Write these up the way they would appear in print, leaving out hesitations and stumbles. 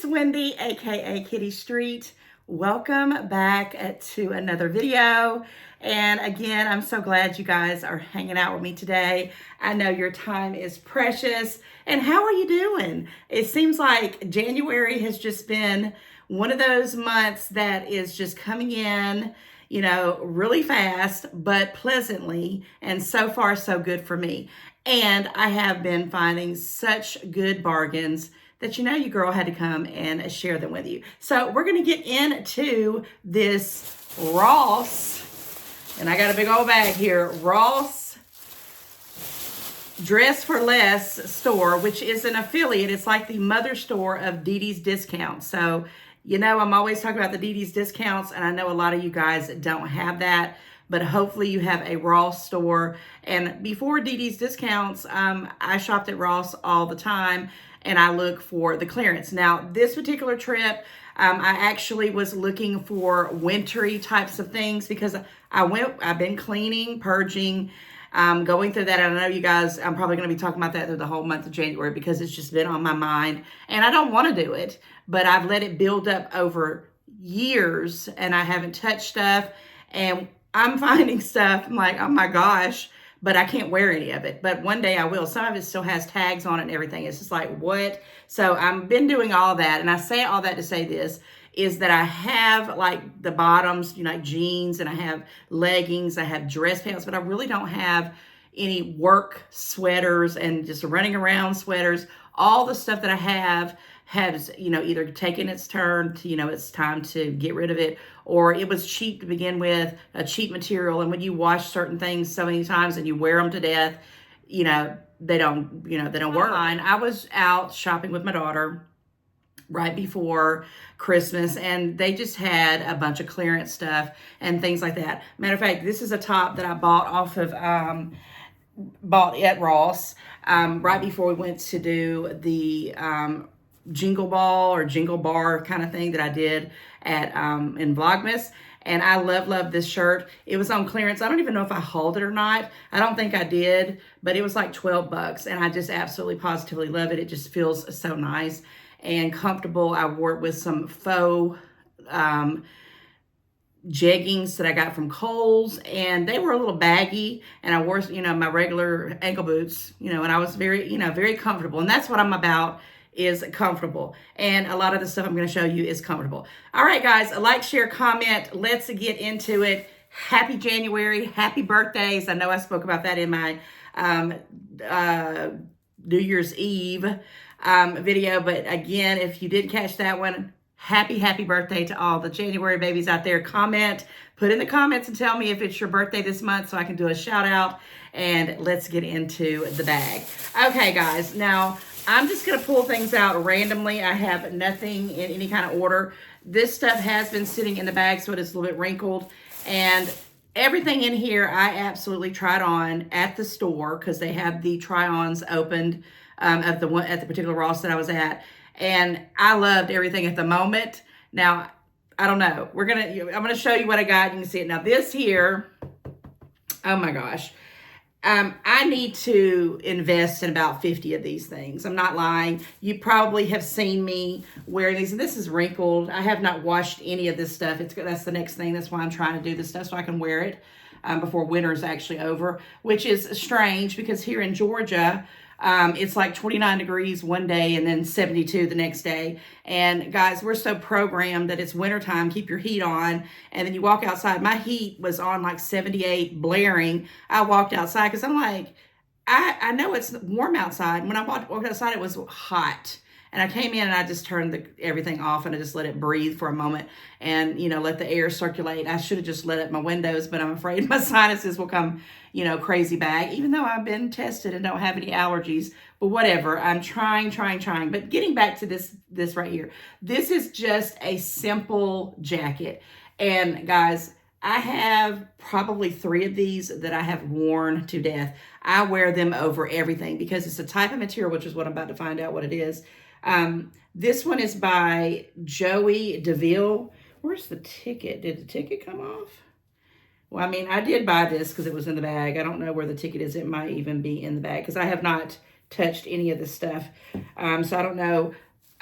it's Wendy, aka Kitty Street. Welcome back to another video. And again, I'm so glad you guys are hanging out with me today. I know your time is precious. And how are you doing? It seems like January has just been one of those months that is just coming in, you know, really fast, but pleasantly. And so far, so good for me. And I have been finding such good bargains that you know your girl had to come and share them with you. So we're going to get into this Ross, and I got a big old bag here, Ross Dress for Less store, which is an affiliate. It's like the mother store of Dee Dee's Discounts. So, you know, I'm always talking about the Dee Dee's Discounts, and I know a lot of you guys don't have that, but hopefully you have a Ross store. And before Dee Dee's Discounts, I shopped at Ross all the time, and I look for the clearance. Now, this particular trip, I actually was looking for wintry types of things because I've been cleaning, purging, going through that. And I know you guys, I'm probably going to be talking about that through the whole month of January because it's just been on my mind and I don't want to do it, but I've let it build up over years and I haven't touched stuff, and I'm finding stuff. I'm like, oh my gosh, but I can't wear any of it. But one day I will. Some of it still has tags on it and everything. It's just like, what? So I've been doing all that. And I say all that to say this, is that I have like the bottoms, you know, like jeans, and I have leggings, I have dress pants, but I really don't have any work sweaters and just running around sweaters. All the stuff that I have has, you know, either taken its turn to, you know, it's time to get rid of it, or it was cheap to begin with, a cheap material. And when you wash certain things so many times and you wear them to death, you know, they don't work. I was out shopping with my daughter right before Christmas, and they just had a bunch of clearance stuff and things like that. Matter of fact, this is a top that I bought off of, bought at Ross, right before we went to do the, jingle ball or jingle bar kind of thing that I did at in Vlogmas. And I love this shirt. It was on clearance. I don't even know if I hauled it or not. I don't think I did, but it was like 12 bucks. And I just absolutely positively love it. It just feels so nice and comfortable. I wore it with some faux jeggings that I got from Kohl's, and they were a little baggy, and I wore, you know, my regular ankle boots, you know, and I was very, you know, very comfortable. And that's what I'm about, is comfortable. And a lot of the stuff I'm going to show you is comfortable. All right, guys, like, share, comment. Let's get into it. Happy January. Happy birthdays. I know I spoke about that in my New Year's Eve video, but again, if you did catch that one, happy birthday to all the January babies out there. Comment, put in the comments and tell me if it's your birthday this month so I can do a shout out, and let's get into the bag. Okay, guys, now I'm just going to pull things out randomly. I have nothing in any kind of order. This stuff has been sitting in the bag, so it is a little bit wrinkled. And everything in here, I absolutely tried on at the store because they have the try-ons opened at the particular Ross that I was at. And I loved everything at the moment. Now, I don't know. I'm going to show you what I got. You can see it. Now, this here, oh my gosh. I need to invest in about 50 of these things. I'm not lying. You probably have seen me wearing these, and this is wrinkled. I have not washed any of this stuff. That's the next thing. That's why I'm trying to do this stuff so I can wear it before winter is actually over, which is strange because here in Georgia, it's like 29 degrees one day and then 72 the next day. And guys, we're so programmed that it's wintertime, keep your heat on. And then you walk outside. My heat was on like 78, blaring. I walked outside because I'm like, I know it's warm outside. When I walked outside, it was hot. And I came in and I just turned everything off and I just let it breathe for a moment and, you know, let the air circulate. I should have just let up my windows, but I'm afraid my sinuses will come, you know, crazy back, even though I've been tested and don't have any allergies. But whatever, I'm trying. But getting back to this right here, this is just a simple jacket. And guys, I have probably 3 of these that I have worn to death. I wear them over everything because it's a type of material, which is what I'm about to find out what it is. This one is by Joey DeVille. Where's the ticket? Did the ticket come off? Well, I mean, I did buy this because it was in the bag. I don't know where the ticket is. It might even be in the bag because I have not touched any of this stuff. So I don't know.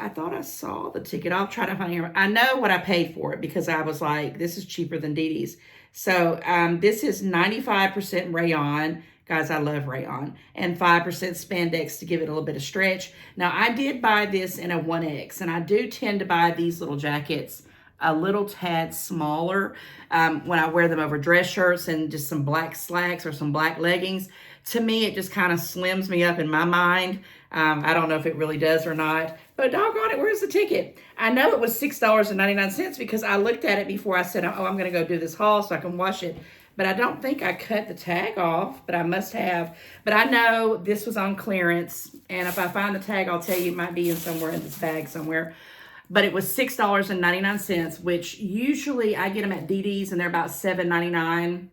I thought I saw the ticket. I'll try to find it. I know what I paid for it because I was like, this is cheaper than Dee Dee's. So this is 95% rayon. Guys, I love rayon. And 5% spandex to give it a little bit of stretch. Now, I did buy this in a 1X, and I do tend to buy these little jackets a little tad smaller when I wear them over dress shirts and just some black slacks or some black leggings. To me, it just kind of slims me up in my mind. I don't know if it really does or not, but doggone it, where's the ticket? I know it was $6.99 because I looked at it before I said, oh, I'm going to go do this haul so I can wash it. But I don't think I cut the tag off, but I must have. But I know this was on clearance, and if I find the tag, I'll tell you, it might be in somewhere in this bag somewhere. But it was $6.99, which usually I get them at Dee Dee's, and they're about $7.99.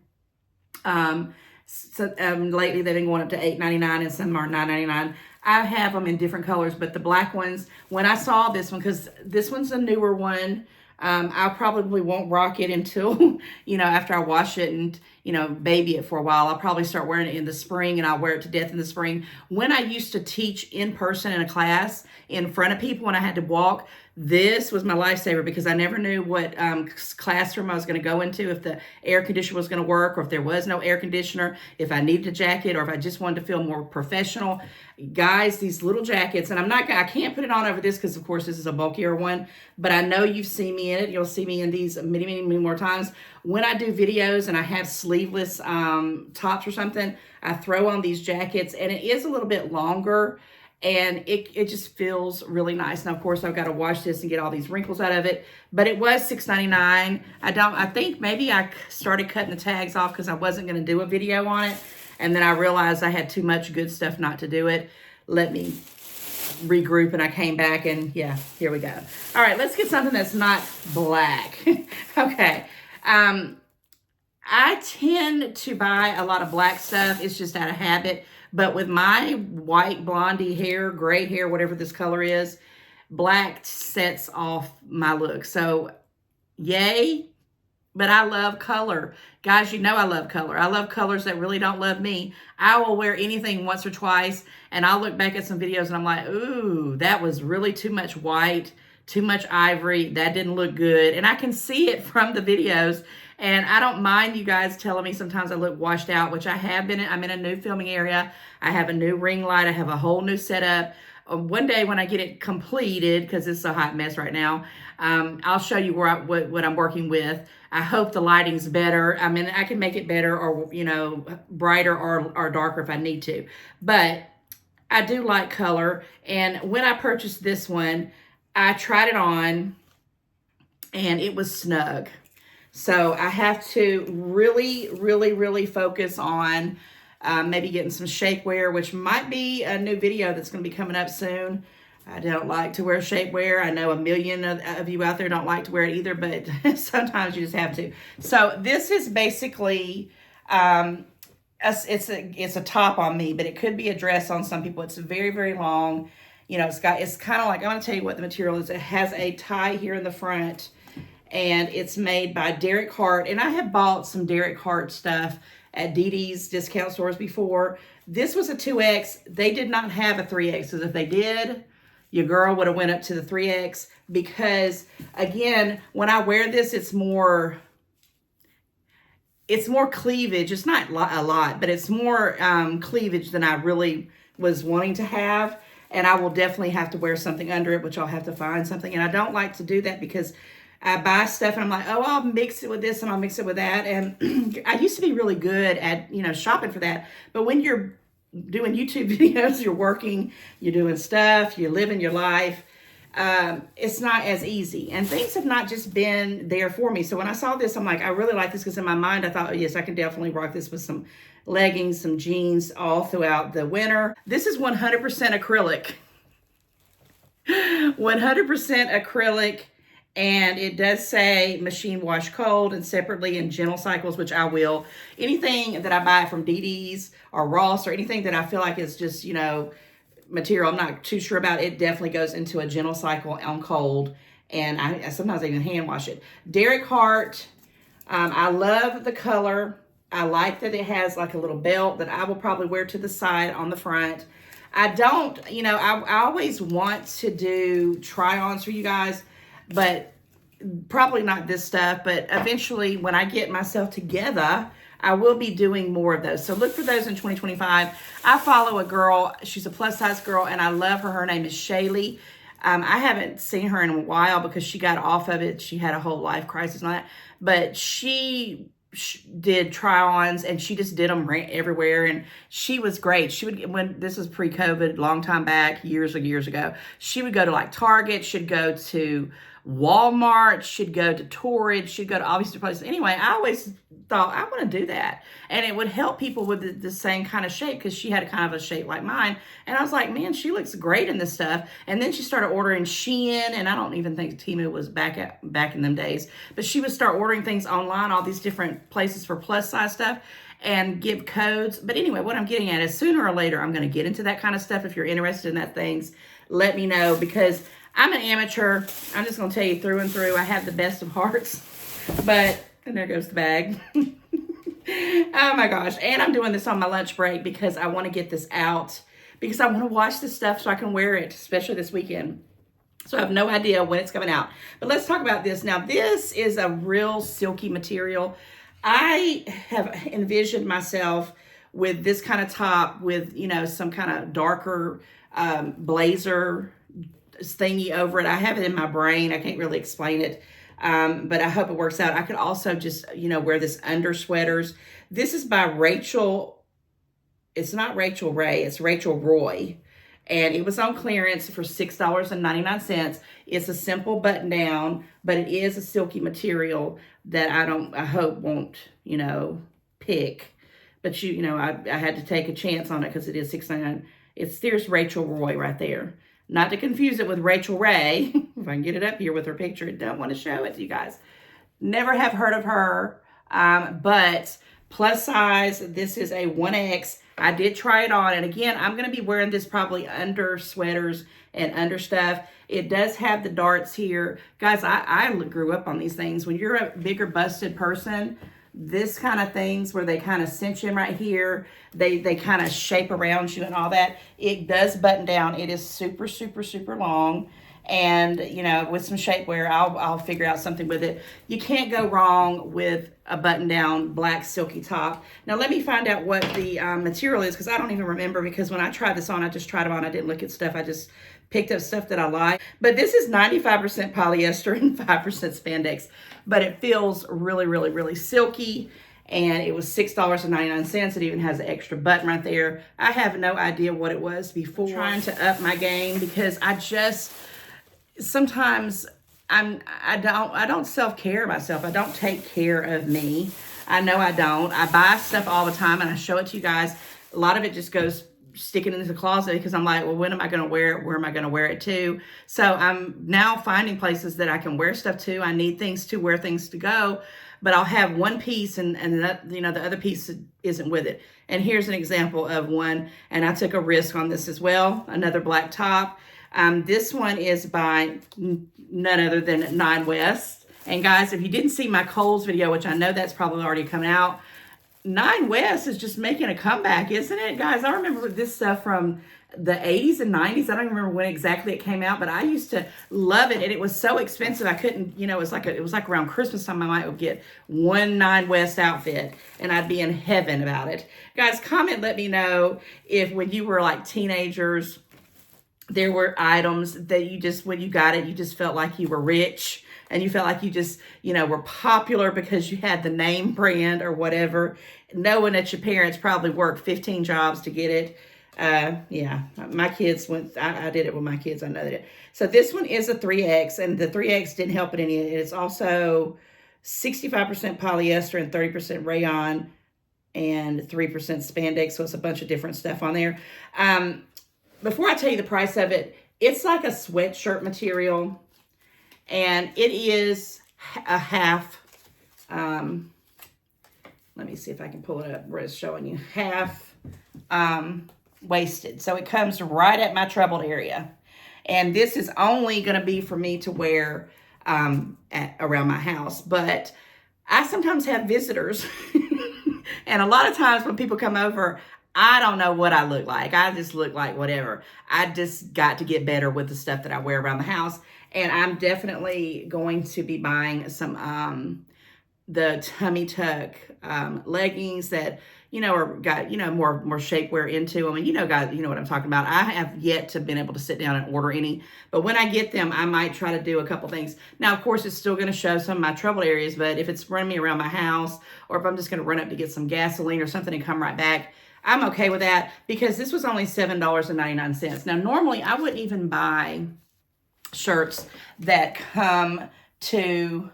Lately they've been going up to $8.99, and some are $9.99. I have them in different colors, but the black ones, when I saw this one, because this one's a newer one, I probably won't rock it until, after I wash it and, baby it for a while. I'll probably start wearing it in the spring, and I'll wear it to death in the spring. When I used to teach in person in a class in front of people when I had to walk, this was my lifesaver because I never knew what classroom I was going to go into, if the air conditioner was going to work, or if there was no air conditioner, if I needed a jacket, or if I just wanted to feel more professional. Guys, these little jackets, and I can't put it on over this because, of course, this is a bulkier one, but I know you've seen me in it. You'll see me in these many, many, many more times. When I do videos and I have sleeveless tops or something, I throw on these jackets, and it is a little bit longer, and it just feels really nice. Now, of course, I've got to wash this and get all these wrinkles out of it, but it was $6.99. I think maybe I started cutting the tags off because I wasn't going to do a video on it, and then I realized I had too much good stuff not to do it. Let me regroup, and I came back, and yeah, here we go. All right, let's get something that's not black. Okay. I tend to buy a lot of black stuff. It's just out of habit. But with my white blondie hair, gray hair, whatever this color is, black sets off my look. So, yay. But I love color. Guys, you know I love color. I love colors that really don't love me. I will wear anything once or twice, and I'll look back at some videos, and I'm like, ooh, that was really too much white, too much ivory. That didn't look good. And I can see it from the videos. And I don't mind you guys telling me sometimes I look washed out, which I have been. I'm in a new filming area. I have a new ring light. I have a whole new setup. One day when I get it completed, because it's a hot mess right now, I'll show you what I'm working with. I hope the lighting's better. I mean, I can make it better, or, brighter or darker if I need to. But I do like color. And when I purchased this one, I tried it on, and it was snug. So I have to really, really, really focus on maybe getting some shapewear, which might be a new video that's going to be coming up soon. I don't like to wear shapewear. I know a million of you out there don't like to wear it either, but sometimes you just have to. So this is basically, it's a top on me, but it could be a dress on some people. It's very, very long. It's kind of like, I'm going to tell you what the material is. It has a tie here in the front, and it's made by Derek Hart. And I have bought some Derek Hart stuff at Dee Dee's discount stores before. This was a 2X. They did not have a 3X, because if they did, your girl would have went up to the 3X, because, again, when I wear this, it's more cleavage. It's not a lot, but it's more cleavage than I really was wanting to have. And I will definitely have to wear something under it, which I'll have to find something. And I don't like to do that because I buy stuff and I'm like, oh, I'll mix it with this and I'll mix it with that. And I used to be really good at, shopping for that. But when you're doing YouTube videos, you're working, you're doing stuff, you're living your life, it's not as easy. And things have not just been there for me. So when I saw this, I'm like, I really like this, because in my mind, I thought, oh, yes, I can definitely rock this with some leggings, some jeans all throughout the winter. This is 100% acrylic. 100% acrylic. And it does say machine wash cold and separately in gentle cycles, which I will. Anything that I buy from Dee Dee's or Ross, or anything that I feel like is just, material I'm not too sure about, it definitely goes into a gentle cycle on cold. And I sometimes even hand wash it. Derek Hart, I love the color. I like that it has like a little belt that I will probably wear to the side on the front. I don't, I always want to do try-ons for you guys, but probably not this stuff, but eventually when I get myself together, I will be doing more of those. So look for those in 2025. I follow a girl. She's a plus size girl, and I love her. Her name is Shaylee. I haven't seen her in a while because she got off of it. She had a whole life crisis and all that. But she did try-ons, and she just did them everywhere, and she was great. She would, when this was pre-COVID, long time back, years ago, she would go to like Target, she'd go to Walmart, she'd go to Torrid, she'd go to all these places. Anyway, I always thought, I want to do that. And it would help people with the same kind of shape, because she had kind of a shape like mine. And I was like, man, she looks great in this stuff. And then she started ordering Shein, and I don't even think Temu was back in them days. But she would start ordering things online, all these different places for plus size stuff, and give codes. But anyway, what I'm getting at is sooner or later, I'm going to get into that kind of stuff. If you're interested in that things, let me know, because I'm an amateur. I'm just going to tell you through and through, I have the best of hearts. But, and there goes the bag. Oh my gosh. And I'm doing this on my lunch break because I want to get this out, because I want to wash this stuff so I can wear it, especially this weekend. So I have no idea when it's coming out. But let's talk about this. Now, this is a real silky material. I have envisioned myself with this kind of top with, some kind of darker blazer thingy over it. I have it in my brain. I can't really explain it. But I hope it works out. I could also just, wear this under sweaters. This is by Rachel. It's not Rachel Ray. It's Rachel Roy. And it was on clearance for $6.99. It's a simple button down, but it is a silky material that I hope won't, pick. But I had to take a chance on it because it is $6.99. There's Rachel Roy right there. Not to confuse it with Rachel Ray. If I can get it up here with her picture, I don't want to show it to you guys. Never have heard of her, but plus size. This is a 1X. I did try it on, and again, I'm going to be wearing this probably under sweaters and under stuff. It does have the darts here. Guys, I grew up on these things. When you're a bigger busted person, this kind of things where they kind of cinch in right here, they kind of shape around you and all that. It does button down. It is super, super, super long. And, with some shapewear, I'll figure out something with it. You can't go wrong with a button-down black silky top. Now, let me find out what the material is, because I don't even remember, because when I tried this on, I just tried it on. I didn't look at stuff. I just picked up stuff that I like. But this is 95% polyester and 5% spandex. But it feels really, really, really silky. And it was $6.99. It even has an extra button right there. I have no idea what it was before. I'm trying to up my game, because sometimes I don't self-care myself. I don't take care of me. I know I don't. I buy stuff all the time, and I show it to you guys. A lot of it just goes sticking into the closet, because I'm like, well, when am I going to wear it? Where am I going to wear it to? So I'm now finding places that I can wear stuff to. I need things to wear things to go, but I'll have one piece, and that, the other piece isn't with it. And here's an example of one, and I took a risk on this as well. Another black top. This one is by none other than Nine West. And guys, if you didn't see my Kohl's video, which I know that's probably already coming out, Nine West is just making a comeback, isn't it? Guys, I remember this stuff from the 80s and 90s. I don't remember when exactly it came out, but I used to love it. And it was so expensive. I couldn't, it was like around Christmas time, I might get one Nine West outfit, and I'd be in heaven about it. Guys, comment, let me know if when you were like teenagers, there were items that you just, when you got it, you just felt like you were rich, and you felt like you just, were popular because you had the name brand or whatever, knowing that your parents probably worked 15 jobs to get it. Yeah, my kids I did it with my kids. I know that. So this one is a 3X, and the 3X didn't help it any. It's also 65% polyester and 30% rayon and 3% spandex. So it's a bunch of different stuff on there. Before I tell you the price of it, it's like a sweatshirt material, and it is a half, let me see if I can pull it up where it's showing you, half waisted. So it comes right at my troubled area. And this is only going to be for me to wear around my house. But I sometimes have visitors. And a lot of times when people come over, I don't know what I look like. I just look like whatever. I just got to get better with the stuff that I wear around the house. And I'm definitely going to be buying some the tummy tuck leggings that, you know, are got, you know, more shapewear into them. And you know, guys, you know what I'm talking about. I have yet to been able to sit down and order any, but when I get them, I might try to do a couple things. Now, of course, it's still going to show some of my troubled areas, but if it's running me around my house, or if I'm just going to run up to get some gasoline or something and come right back, I'm okay with that, because this was only $7.99. Now, normally I wouldn't even buy shirts that come to,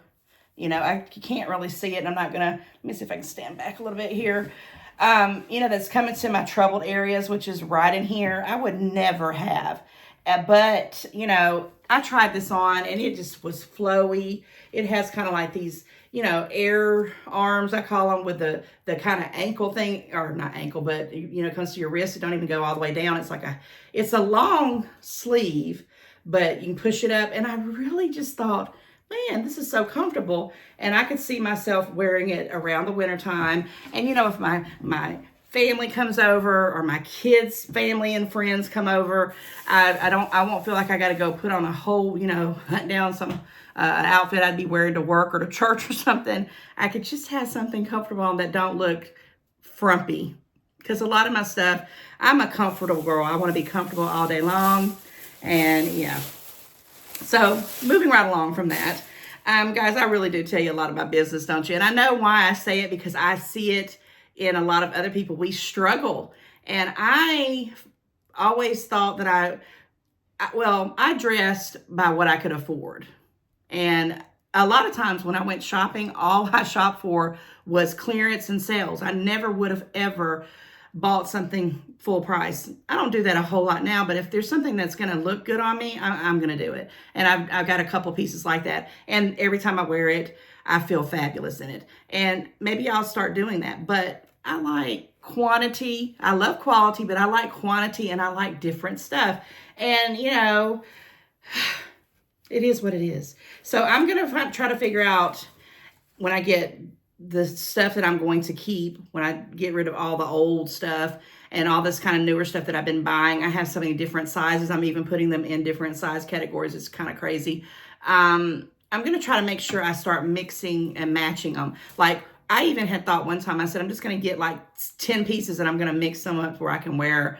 you know, I can't really see it, and I'm not gonna, let me see if I can stand back a little bit here. You know, that's coming to my troubled areas, which is right in here. I would never have. But, you know, I tried this on, and it just was flowy. It has kind of like these, you know, air arms, I call them, with the kind of ankle thing, or not ankle, but, you know, it comes to your wrist. It don't even go all the way down. It's like it's a long sleeve, but you can push it up. And I really just thought, man, this is so comfortable. And I could see myself wearing it around the wintertime. And, you know, if my family comes over, or my kids' family and friends come over, I won't feel like I got to go put on a whole, you know, hunt down some outfit I'd be wearing to work or to church or something. I could just have something comfortable on that don't look frumpy. Because a lot of my stuff, I'm a comfortable girl. I want to be comfortable all day long. And yeah. So moving right along from that, guys, I really do tell you a lot about business, don't you? And I know why I say it, because I see it in a lot of other people. We struggle. And I always thought that I dressed by what I could afford. And a lot of times when I went shopping, all I shopped for was clearance and sales. I never would have ever bought something full price. I don't do that a whole lot now, but if there's something that's going to look good on me, I'm going to do it. And I've got a couple pieces like that. And every time I wear it, I feel fabulous in it. And maybe I'll start doing that. But I like quantity. I love quality, but I like quantity, and I like different stuff. And, you know, it is what it is. So I'm going to try to figure out, when I get the stuff that I'm going to keep, when I get rid of all the old stuff and all this kind of newer stuff that I've been buying. I have so many different sizes. I'm even putting them in different size categories. It's kind of crazy. I'm going to try to make sure I start mixing and matching them. Like, I even had thought one time, I said, I'm just going to get like 10 pieces, and I'm going to mix them up where I can wear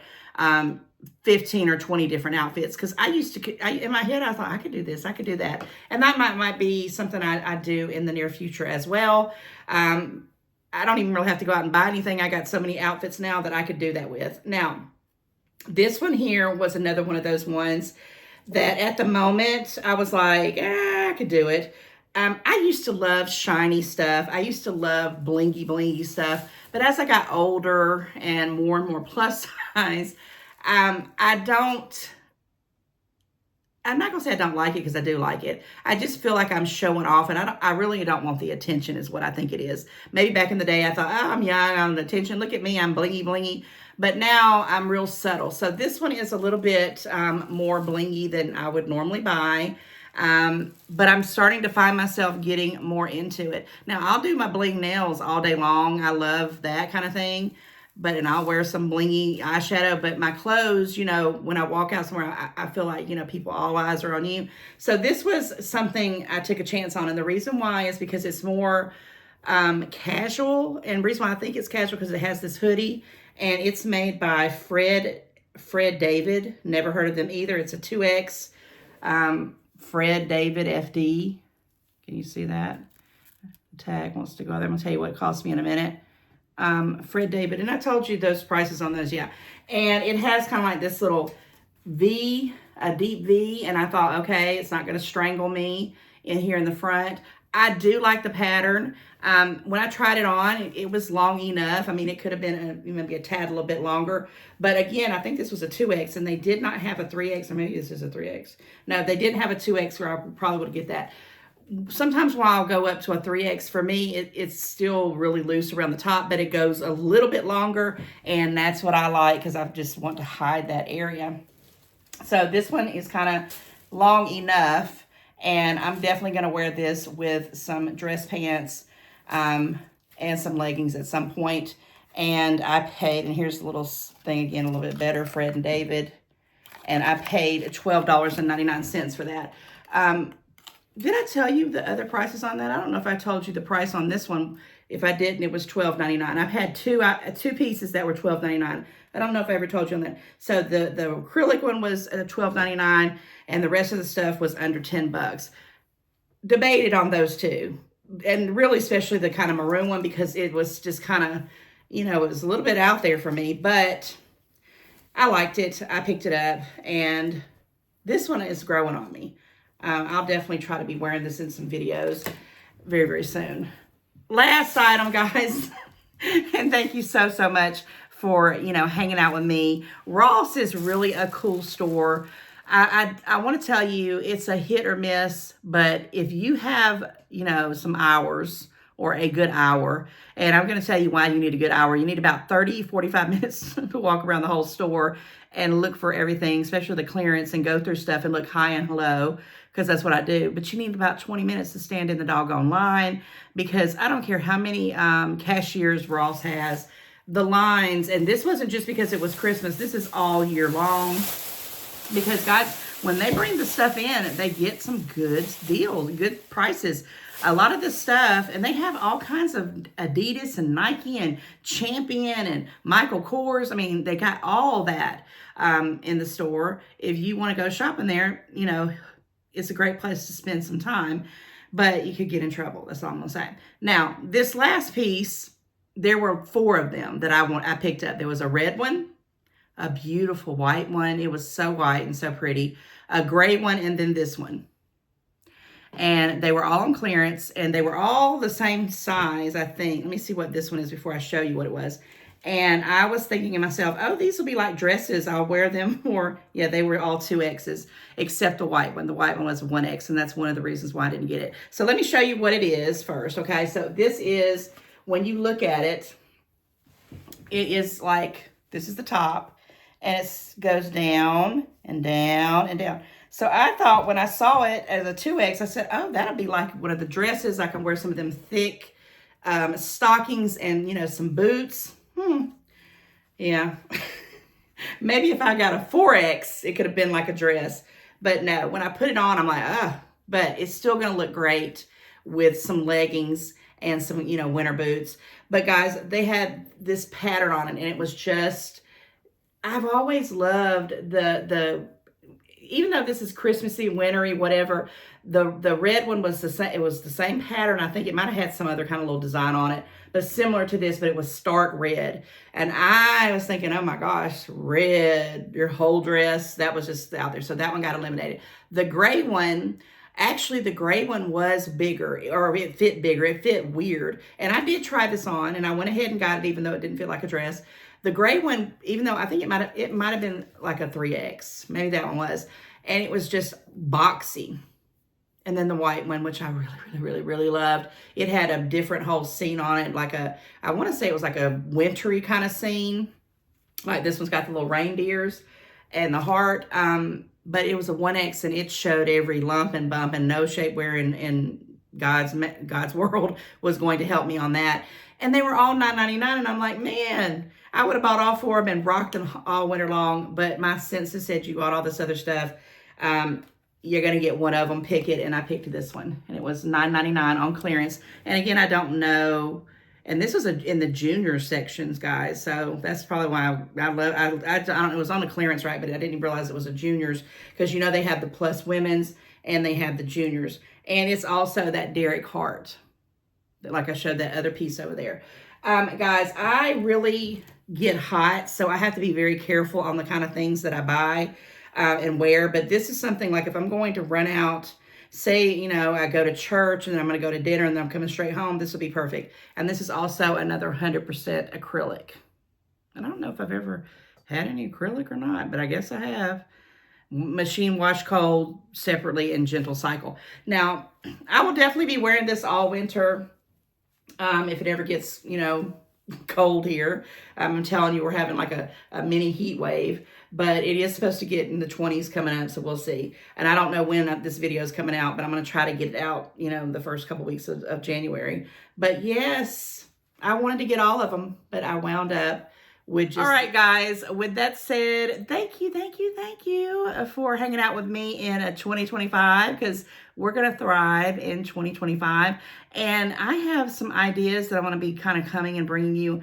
15 or 20 different outfits. Because I used to, in my head, I thought I could do this, I could do that. And that might be something I do in the near future as well. I don't even really have to go out and buy anything. I got so many outfits now that I could do that with. Now, this one here was another one of those ones that at the moment I was like, I could do it. I used to love shiny stuff. I used to love blingy stuff. But as I got older and more plus size, I'm not going to say I don't like it, because I do like it. I just feel like I'm showing off, and I really don't want the attention, is what I think it is. Maybe back in the day I thought, oh, I'm young, I'm the attention. Look at me, I'm blingy. But now I'm real subtle. So this one is a little bit more blingy than I would normally buy. But I'm starting to find myself getting more into it. Now, I'll do my bling nails all day long. I love that kind of thing. And I'll wear some blingy eyeshadow. But my clothes, you know, when I walk out somewhere, I feel like, you know, all eyes are on you. So this was something I took a chance on. And the reason why is because it's more casual. And the reason why I think it's casual, because it has this hoodie. And it's made by Fred David. Never heard of them either. It's a 2X. Fred David FD. Can you see that? The tag wants to go there. I'm going to tell you what it cost me in a minute. Fred David. And I told you those prices on those, yeah. And it has kind of like this little V, a deep V. And I thought, okay, it's not going to strangle me in here in the front. I do like the pattern. When I tried it on, it was long enough. I mean, it could have been maybe a tad a little bit longer. But again, I think this was a 2X, and they did not have a 3X, or maybe this is a 3X. No, they didn't have a 2X, or I probably would get that. Sometimes while I'll go up to a 3X, for me, it's still really loose around the top, but it goes a little bit longer, and that's what I like, because I just want to hide that area. So this one is kind of long enough. And I'm definitely going to wear this with some dress pants and some leggings at some point. And I paid, and here's the little thing again, a little bit better, Fred and David. And I paid $12.99 for that. Did I tell you the other prices on that? I don't know if I told you the price on this one. If I didn't, it was $12.99. I've had two pieces that were $12.99. I don't know if I ever told you on that. So the acrylic one was $12.99, and the rest of the stuff was under $10. Debated on those two, and really especially the kind of maroon one, because it was just kind of, you know, it was a little bit out there for me, but I liked it. I picked it up, and this one is growing on me. I'll definitely try to be wearing this in some videos very, very soon. Last item, guys, and thank you so, so much for, you know, hanging out with me. Ross is really a cool store. I want to tell you, it's a hit or miss, but if you have, you know, some hours or a good hour, and I'm going to tell you why you need a good hour. You need about 30, 45 minutes to walk around the whole store and look for everything, especially the clearance, and go through stuff and look high and low, because that's what I do. But you need about 20 minutes to stand in the doggone line, because I don't care how many cashiers Ross has, the lines, and this wasn't just because it was Christmas, this is all year long. Because guys, when they bring the stuff in, they get some good deals, good prices. A lot of this stuff, and they have all kinds of Adidas and Nike and Champion and Michael Kors. I mean, they got all that in the store. If you want to go shopping there, you know, it's a great place to spend some time, but you could get in trouble. That's all I'm going to say. Now, this last piece, there were 4 of them that I picked up. There was a red one, a beautiful white one. It was so white and so pretty. A gray one, and then this one. And they were all on clearance, and they were all the same size, I think. Let me see what this one is before I show you what it was. And I was thinking to myself, oh, these will be like dresses. I'll wear them more. Yeah, they were all 2Xs, except the white one. The white one was 1X, and that's one of the reasons why I didn't get it. So let me show you what it is first, okay? So this is, when you look at it, it is like, this is the top. And it goes down and down and down. So I thought when I saw it as a 2X, I said, oh, that'll be like one of the dresses. I can wear some of them thick stockings and, you know, some boots. Yeah. Maybe if I got a 4X, it could have been like a dress. But no, when I put it on, I'm like, but it's still going to look great with some leggings and some, you know, winter boots. But guys, they had this pattern on it, and it was just, I've always loved the even though this is Christmassy, wintry, whatever, the red one was the same. It was the same pattern. I think it might have had some other kind of little design on it, but similar to this, but it was stark red. And I was thinking, oh my gosh, red, your whole dress, that was just out there. So that one got eliminated. The gray one, actually the gray one was bigger, or it fit bigger. It fit weird. And I did try this on, and I went ahead and got it, even though it didn't fit like a dress. The gray one, even though I think it might have been like a 3X, maybe that one was, and it was just boxy. And then the white one, which I really, really, really, really loved, it had a different whole scene on it, like I want to say it was like a wintry kind of scene. Like this one's got the little reindeers and the heart, but it was a 1X, and it showed every lump and bump, and no shapewear in God's world was going to help me on that. And they were all $9.99, and I'm like, man, I would have bought all 4 of them and rocked them all winter long, but my senses said you bought all this other stuff. You're going to get one of them, pick it, and I picked this one, and it was $9.99 on clearance. And again, I don't know, and this was in the junior sections, guys, so that's probably why I don't know, it was on the clearance, right, but I didn't even realize it was a juniors, because you know they have the plus women's, and they have the juniors, and it's also that Derek Hart, like I showed that other piece over there. Guys, I really get hot, so I have to be very careful on the kind of things that I buy and wear. But this is something like if I'm going to run out, say, you know, I go to church and then I'm going to go to dinner and then I'm coming straight home, this will be perfect. And this is also another 100% acrylic. And I don't know if I've ever had any acrylic or not, but I guess I have. Machine wash cold separately in gentle cycle. Now, I will definitely be wearing this all winter. If it ever gets, you know, cold here. I'm telling you, we're having like a mini heat wave, but it is supposed to get in the 20s coming up, so we'll see. And I don't know when this video is coming out, but I'm going to try to get it out, you know, the first couple weeks of January. But yes, I wanted to get all of them, but I wound up with just... All right, guys, with that said, thank you for hanging out with me in 2025, because we're going to thrive in 2025. And I have some ideas that I want to be kind of coming and bringing you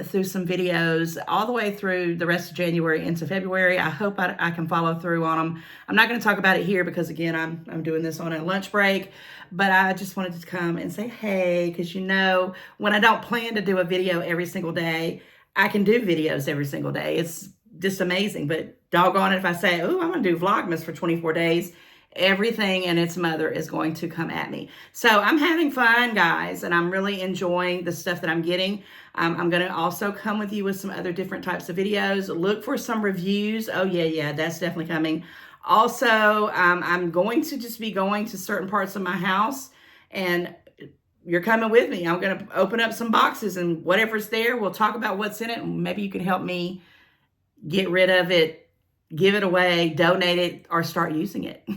through some videos all the way through the rest of January into February. I hope I can follow through on them. I'm not going to talk about it here because, again, I'm doing this on a lunch break, but I just wanted to come and say, hey, because when I don't plan to do a video every single day, I can do videos every single day. It's just amazing. But doggone it, if I say, oh, I'm going to do Vlogmas for 24 days, everything and its mother is going to come at me. So I'm having fun, guys, and I'm really enjoying the stuff that I'm getting. I'm going to also come with you with some other different types of videos. Look for some reviews. Oh, yeah, that's definitely coming. Also, I'm going to just be going to certain parts of my house, and you're coming with me. I'm going to open up some boxes, and whatever's there, we'll talk about what's in it, and maybe you can help me get rid of it, give it away, donate it, or start using it.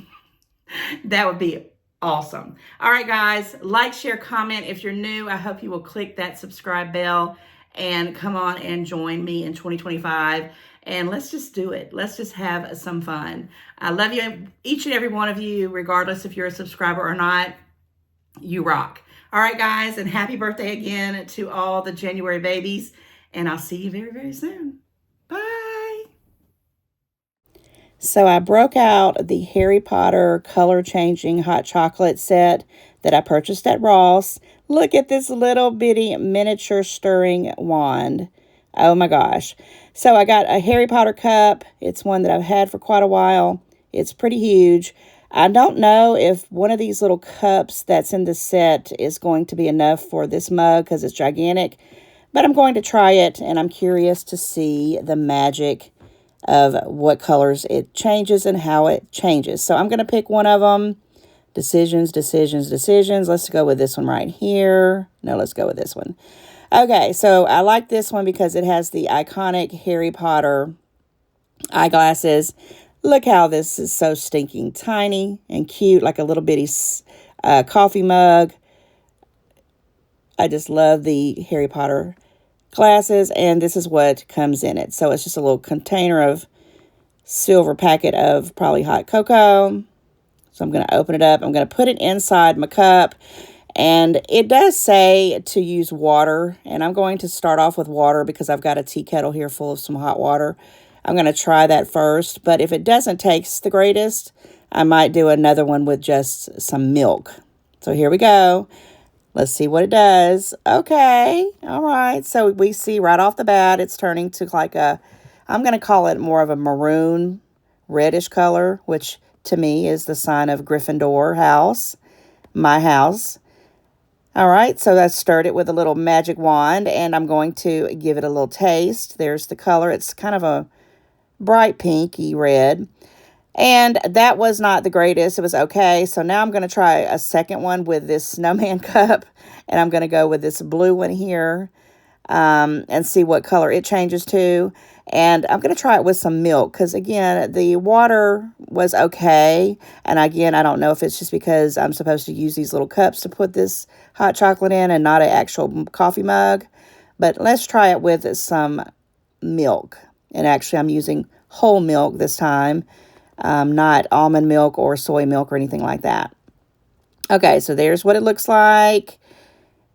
That would be awesome. All right, guys, like, share, comment. If you're new, I hope you will click that subscribe bell and come on and join me in 2025. And let's just do it. Let's just have some fun. I love you, each and every one of you, regardless if you're a subscriber or not. You rock. All right, guys, and happy birthday again to all the January babies. And I'll see you very, very soon. Bye. So I broke out the Harry Potter color-changing hot chocolate set that I purchased at Ross. Look at this little bitty miniature stirring wand. Oh my gosh. So I got a Harry Potter cup. It's one that I've had for quite a while. It's pretty huge. I don't know if one of these little cups that's in the set is going to be enough for this mug because it's gigantic. But I'm going to try it, and I'm curious to see the magic of what colors it changes and how it changes. So I'm going to pick one of them. Decisions. Let's go with this one right here. No, let's go with this one. Okay, so I like this one because it has the iconic Harry Potter eyeglasses. Look how this is so stinking tiny and cute, like a little bitty coffee mug. I just love the Harry Potter glasses, and this is what comes in it. So it's just a little container of silver packet of probably hot cocoa. So I'm going to open it up. I'm going to put it inside my cup. And it does say to use water, and I'm going to start off with water because I've got a tea kettle here full of some hot water. I'm going to try that first, but if it doesn't taste the greatest, I might do another one with just some milk. So here we go. Let's see what it does. Okay, all right. So we see right off the bat, it's turning to like I'm going to call it more of a maroon, reddish color, which to me is the sign of Gryffindor house, my house. All right, so I stirred it with a little magic wand, and I'm going to give it a little taste. There's the color. It's kind of a bright pinky red. And that was not the greatest. It was okay. So now I'm going to try a second one with this snowman cup, and I'm going to go with this blue one here and see what color it changes to. And I'm going to try it with some milk because, again, the water was okay. And, again, I don't know if it's just because I'm supposed to use these little cups to put this hot chocolate in and not an actual coffee mug. But let's try it with some milk. And, actually, I'm using whole milk this time, not almond milk or soy milk or anything like that. Okay, so there's what it looks like.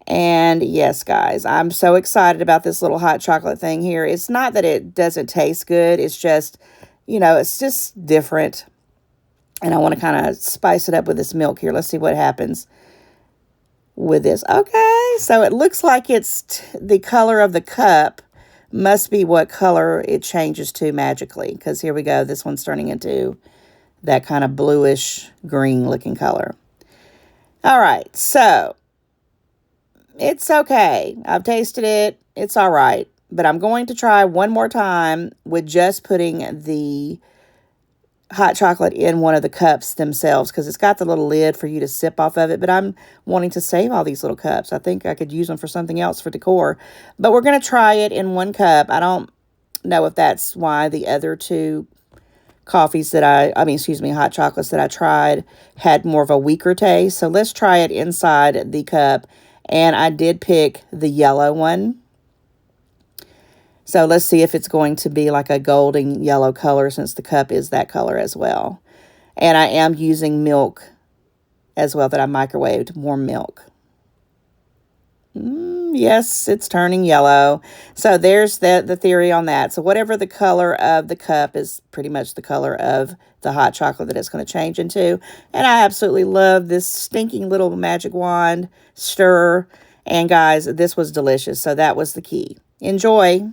And yes, guys, I'm so excited about this little hot chocolate thing here. It's not that it doesn't taste good. It's just, it's just different. And I want to kind of spice it up with this milk here. Let's see what happens with this. Okay, so it looks like it's the color of the cup must be what color it changes to magically. Because here we go. This one's turning into that kind of bluish green looking color. All right, so it's okay. I've tasted it. It's all right. But I'm going to try one more time with just putting the hot chocolate in one of the cups themselves because it's got the little lid for you to sip off of it. But I'm wanting to save all these little cups. I think I could use them for something else for decor. But we're going to try it in one cup. I don't know if that's why the other two coffees that hot chocolates that I tried had more of a weaker taste. So let's try it inside the cup And I did pick the yellow one. So let's see if it's going to be like a golden yellow color, since the cup is that color as well. And I am using milk as well that I microwaved, warm milk. Yes, it's turning yellow. So there's the theory on that. So whatever the color of the cup is pretty much the color of the hot chocolate that it's going to change into. And I absolutely love this stinking little magic wand stir. And guys, this was delicious. So that was the key. Enjoy.